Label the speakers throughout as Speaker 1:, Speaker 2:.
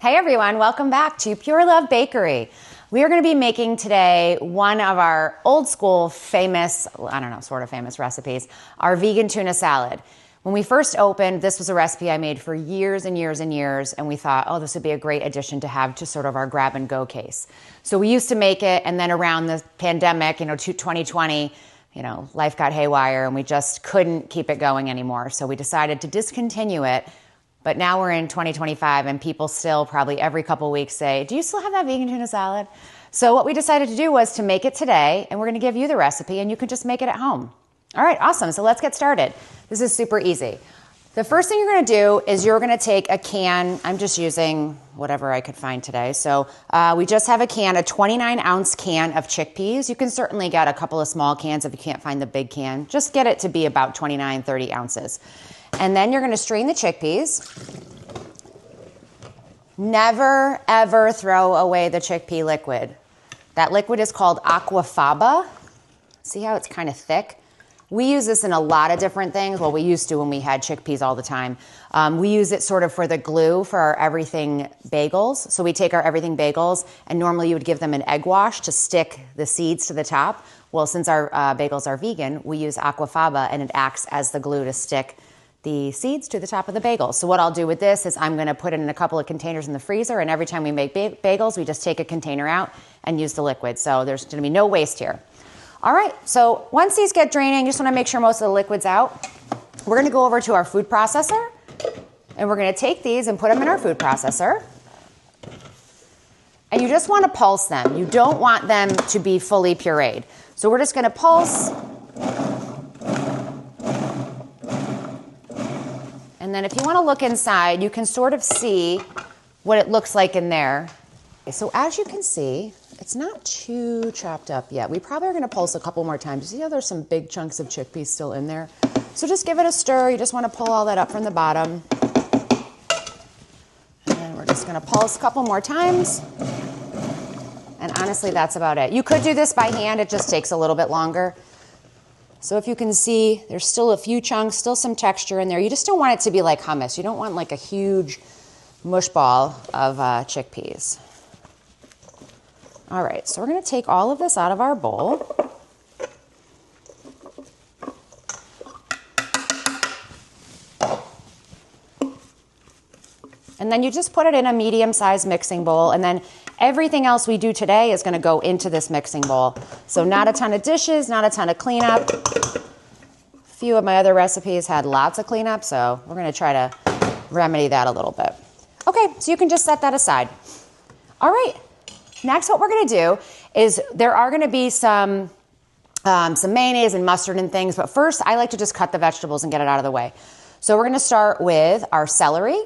Speaker 1: Hey everyone, welcome back to Pure Love Bakery. We are going to be making today one of our old school famous, sort of famous recipes, our vegan tuna salad. When we first opened, this was a recipe I made for years and years and years, and we thought, oh, this would be a great addition to have to sort of our grab and go case. So we used to make it, and then around the pandemic, 2020, life got haywire and we just couldn't keep it going anymore. So we decided to discontinue it. But now we're in 2025 and people still probably every couple of weeks say, do you still have that vegan tuna salad? So what we decided to do was to make it today, and we're going to give you the recipe and you can just make it at home. All right, awesome. So let's get started. This is super easy. The first thing you're going to do is you're going to take a can. I'm just using whatever I could find today. So we just have a 29-ounce can of chickpeas. You can certainly get a couple of small cans if you can't find the big can. Just get it to be about 29, 30 ounces. And then you're going to strain the chickpeas. Never, ever throw away the chickpea liquid. That liquid is called aquafaba. See how it's kind of thick? We use this in a lot of different things. Well, we used to when we had chickpeas all the time. We use it sort of for the glue for our everything bagels. So we take our everything bagels, and normally you would give them an egg wash to stick the seeds to the top. Well, since our bagels are vegan, we use aquafaba, and it acts as the glue to stick the seeds to the top of the bagels. So what I'll do with this is I'm going to put it in a couple of containers in the freezer, and every time we make bagels, we just take a container out and use the liquid. So there's going to be no waste here. All right, so once these get draining, just want to make sure most of the liquid's out. We're going to go over to our food processor, and we're going to take these and put them in our food processor. And you just want to pulse them. You don't want them to be fully pureed. So we're just going to pulse. And then if you want to look inside, you can sort of see what it looks like in there. So as you can see, it's not too chopped up yet. We probably are going to pulse a couple more times. You see how there's some big chunks of chickpeas still in there? So just give it a stir. You just want to pull all that up from the bottom. And then we're just going to pulse a couple more times. And honestly, that's about it. You could do this by hand. It just takes a little bit longer. So if you can see, there's still a few chunks, still some texture in there. You just don't want it to be like hummus. You don't want like a huge mush ball of chickpeas. All right, so we're going to take all of this out of our bowl. And then you just put it in a medium-sized mixing bowl, and then everything else we do today is going to go into this mixing bowl. So not a ton of dishes, not a ton of cleanup. A few of my other recipes had lots of cleanup, so we're going to try to remedy that a little bit. Okay, so you can just set that aside. All right, next what we're going to do is there are going to be some mayonnaise and mustard and things, but first I like to just cut the vegetables and get it out of the way. So we're going to start with our celery.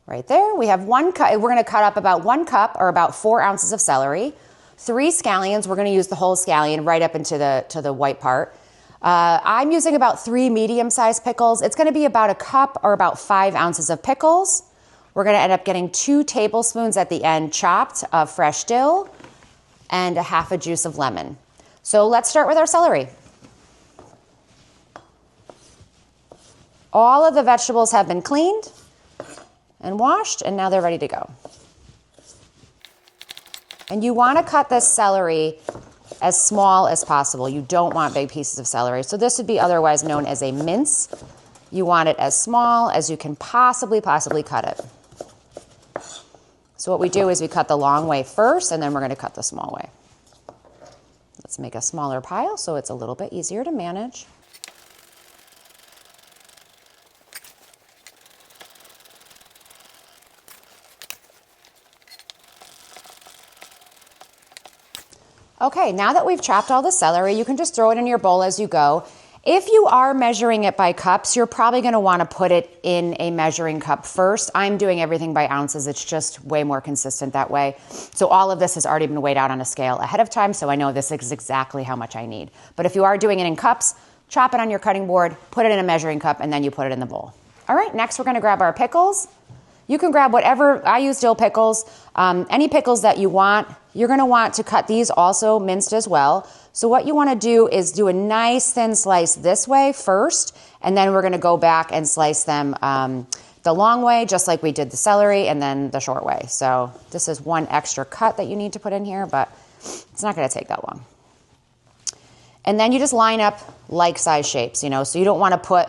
Speaker 1: Right there, we have 1 cup. We're going to cut up about 1 cup or about 4 ounces of celery, 3 scallions. We're going to use the whole scallion right up into the white part. I'm using about 3 medium-sized pickles. It's going to be about 1 cup or about 5 ounces of pickles. We're going to end up getting 2 tablespoons at the end chopped of fresh dill and a half a juice of lemon. So let's start with our celery. All of the vegetables have been cleaned and washed, and now they're ready to go. And you want to cut this celery as small as possible. You don't want big pieces of celery. So this would be otherwise known as a mince. You want it as small as you can possibly cut it. So what we do is we cut the long way first, and then we're going to cut the small way. Let's make a smaller pile so it's a little bit easier to manage. Okay, now that we've chopped all the celery, you can just throw it in your bowl as you go. If you are measuring it by cups, you're probably going to want to put it in a measuring cup first. I'm doing everything by ounces. It's just way more consistent that way. So all of this has already been weighed out on a scale ahead of time, so I know this is exactly how much I need. But if you are doing it in cups, chop it on your cutting board, put it in a measuring cup, and then you put it in the bowl. All right, next we're going to grab our pickles. You can grab whatever. I use dill pickles, any pickles that you want. You're going to want to cut these also minced as well. So what you want to do is do a nice thin slice this way first, and then we're going to go back and slice them the long way, just like we did the celery, and then the short way. So this is one extra cut that you need to put in here, but it's not gonna take that long. And then you just line up like-size shapes, you know, so you don't wanna put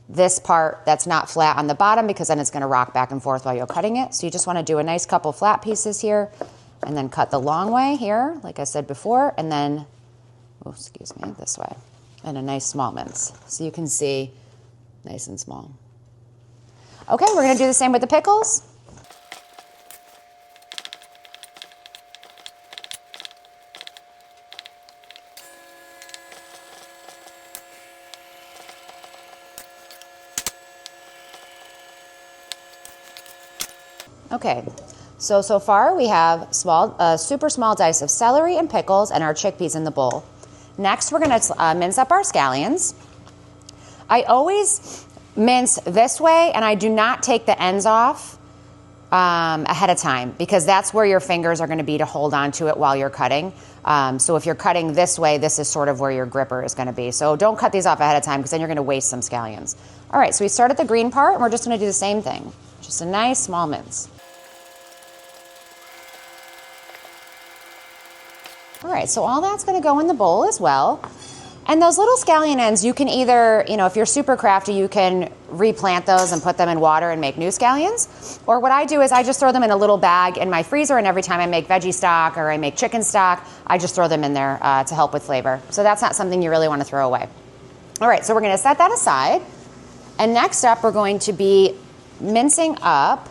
Speaker 1: this part that's not flat on the bottom because then it's gonna rock back and forth while you're cutting it. So you just wanna do a nice couple flat pieces here and then cut the long way here, like I said before, and then, oh, excuse me, this way, and a nice small mince. So you can see nice and small. Okay, we're gonna do the same with the pickles. Okay, so far we have super small dice of celery and pickles and our chickpeas in the bowl. Next, we're gonna mince up our scallions. I always mince this way, and I do not take the ends off ahead of time because that's where your fingers are gonna be to hold on to it while you're cutting. So if you're cutting this way, this is sort of where your gripper is gonna be. So don't cut these off ahead of time because then you're gonna waste some scallions. All right, so we start at the green part, and we're just gonna do the same thing. Just a nice small mince. All right, so all that's gonna go in the bowl as well. And those little scallion ends, you can either, you know, if you're super crafty, you can replant those and put them in water and make new scallions. Or what I do is I just throw them in a little bag in my freezer, and every time I make veggie stock or I make chicken stock, I just throw them in there to help with flavor. So that's not something you really wanna throw away. All right, so we're gonna set that aside. And next up, we're going to be mincing up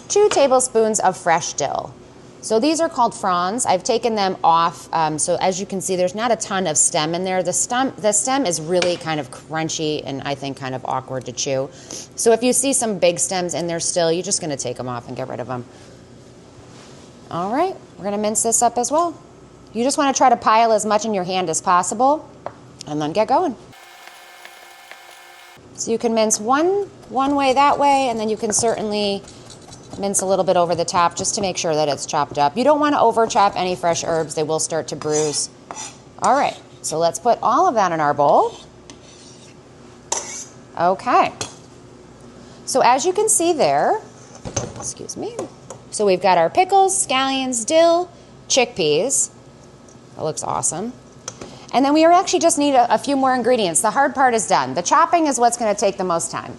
Speaker 1: 2 tablespoons of fresh dill. So these are called fronds. I've taken them off. So as you can see, there's not a ton of stem in there. The stem is really kind of crunchy and I think kind of awkward to chew. So if you see some big stems in there still, you're just gonna take them off and get rid of them. All right, we're gonna mince this up as well. You just wanna try to pile as much in your hand as possible and then get going. So you can mince one way that way, and then you can certainly mince a little bit over the top just to make sure that it's chopped up. You don't want to over chop any fresh herbs. They will start to bruise. All right, so let's put all of that in our bowl. Okay. So as you can see there, excuse me, so we've got our pickles, scallions, dill, chickpeas. That looks awesome. And then we actually just need a few more ingredients. The hard part is done. The chopping is what's going to take the most time.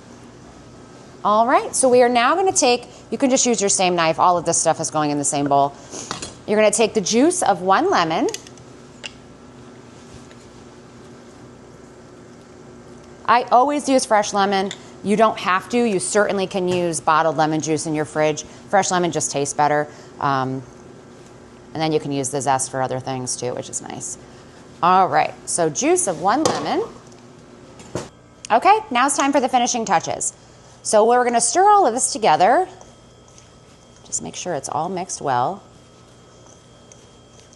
Speaker 1: All right, so we are now going to take, you can just use your same knife. All of this stuff is going in the same bowl. You're going to take the juice of 1 lemon. I always use fresh lemon. You don't have to. You certainly can use bottled lemon juice in your fridge. Fresh lemon just tastes better. And then you can use the zest for other things too, which is nice. All right, so juice of 1 lemon. Okay, now it's time for the finishing touches. So we're gonna stir all of this together. Just make sure it's all mixed well.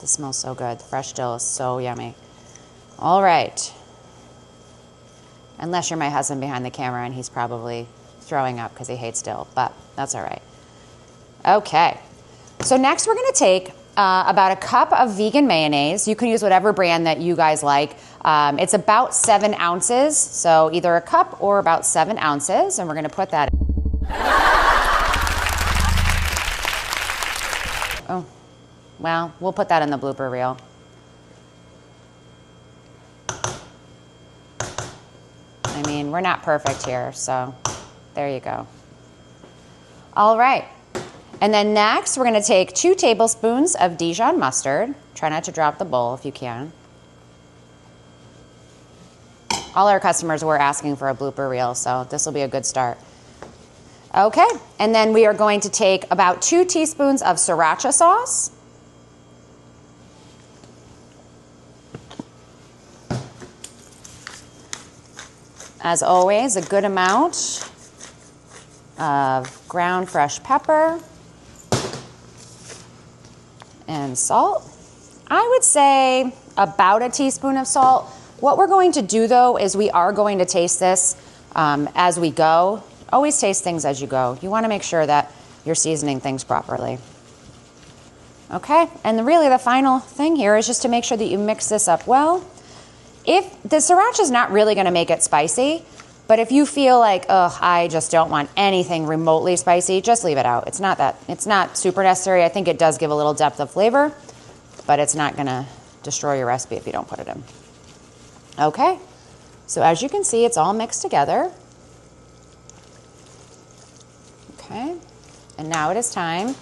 Speaker 1: This smells so good. The fresh dill is so yummy. All right. Unless you're my husband behind the camera and he's probably throwing up because he hates dill, but that's all right. Okay, so next we're gonna take about a cup of vegan mayonnaise. You can use whatever brand that you guys like. It's about 7 ounces, so either a cup or about 7 ounces, and we're gonna put that in. Oh, well, we'll put that in the blooper reel. I mean, we're not perfect here, so there you go. All right. And then next, we're gonna take 2 tablespoons of Dijon mustard. Try not to drop the bowl if you can. All our customers were asking for a blooper reel, so this will be a good start. Okay, and then we are going to take about 2 teaspoons of sriracha sauce. As always, a good amount of ground fresh pepper. And salt. I would say about a teaspoon of salt. What we're going to do though is we are going to taste this as we go. Always taste things as you go. You want to make sure that you're seasoning things properly. Okay, and really the final thing here is just to make sure that you mix this up well. If the sriracha is not really going to make it spicy, But if you feel like, ugh, I just don't want anything remotely spicy, just leave it out. It's not super necessary. I think it does give a little depth of flavor, but it's not gonna destroy your recipe if you don't put it in. Okay, so as you can see, it's all mixed together. Okay, and now it is time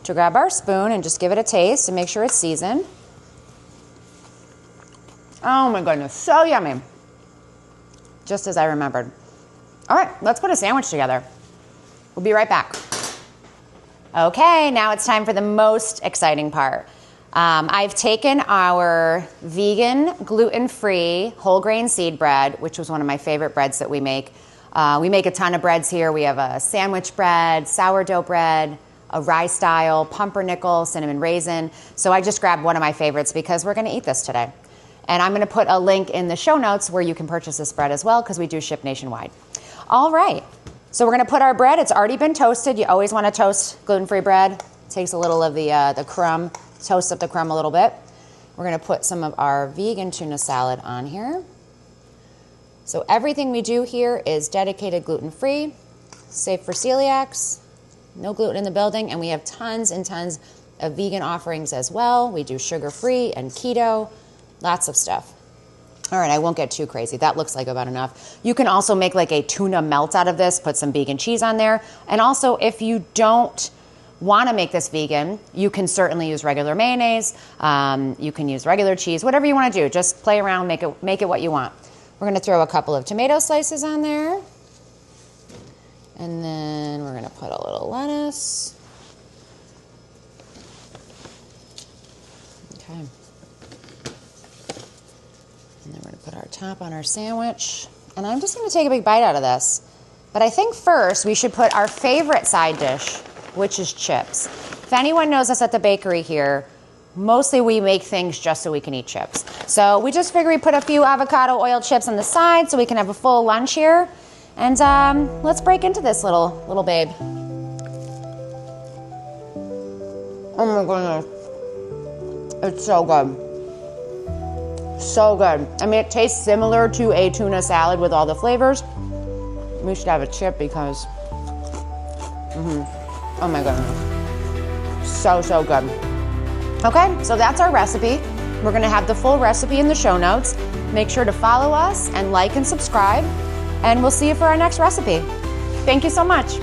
Speaker 1: to grab our spoon and just give it a taste and make sure it's seasoned. Oh my goodness, so yummy. Just as I remembered. All right, let's put a sandwich together. We'll be right back. Okay, now it's time for the most exciting part. I've taken our vegan, gluten-free, whole grain seed bread, which was one of my favorite breads that we make. We make a ton of breads here. We have a sandwich bread, sourdough bread, a rye style, pumpernickel, cinnamon raisin. So I just grabbed one of my favorites because we're gonna eat this today. And I'm gonna put a link in the show notes where you can purchase this bread as well because we do ship nationwide. All right, so we're gonna put our bread, it's already been toasted. You always wanna toast gluten-free bread. It takes a little of the crumb, toast up the crumb a little bit. We're gonna put some of our vegan tuna salad on here. So everything we do here is dedicated gluten-free, safe for celiacs, no gluten in the building, and we have tons and tons of vegan offerings as well. We do sugar-free and keto, lots of stuff. All right, I won't get too crazy. That looks like about enough. You can also make like a tuna melt out of this, put some vegan cheese on there. And also, if you don't want to make this vegan, you can certainly use regular mayonnaise. You can use regular cheese, whatever you want to do. Just play around, make it what you want. We're going to throw a couple of tomato slices on there. And then we're going to put a little lettuce. Okay. And then we're gonna put our top on our sandwich. And I'm just gonna take a big bite out of this. But I think first we should put our favorite side dish, which is chips. If anyone knows us at the bakery here, mostly we make things just so we can eat chips. So we just figure we put a few avocado oil chips on the side so we can have a full lunch here. And let's break into this little babe. Oh my goodness. It's so good. So good. I mean, it tastes similar to a tuna salad with all the flavors. We should have a chip because, oh my goodness. So, so good. Okay, so that's our recipe. We're gonna have the full recipe in the show notes. Make sure to follow us and like and subscribe, and we'll see you for our next recipe. Thank you so much.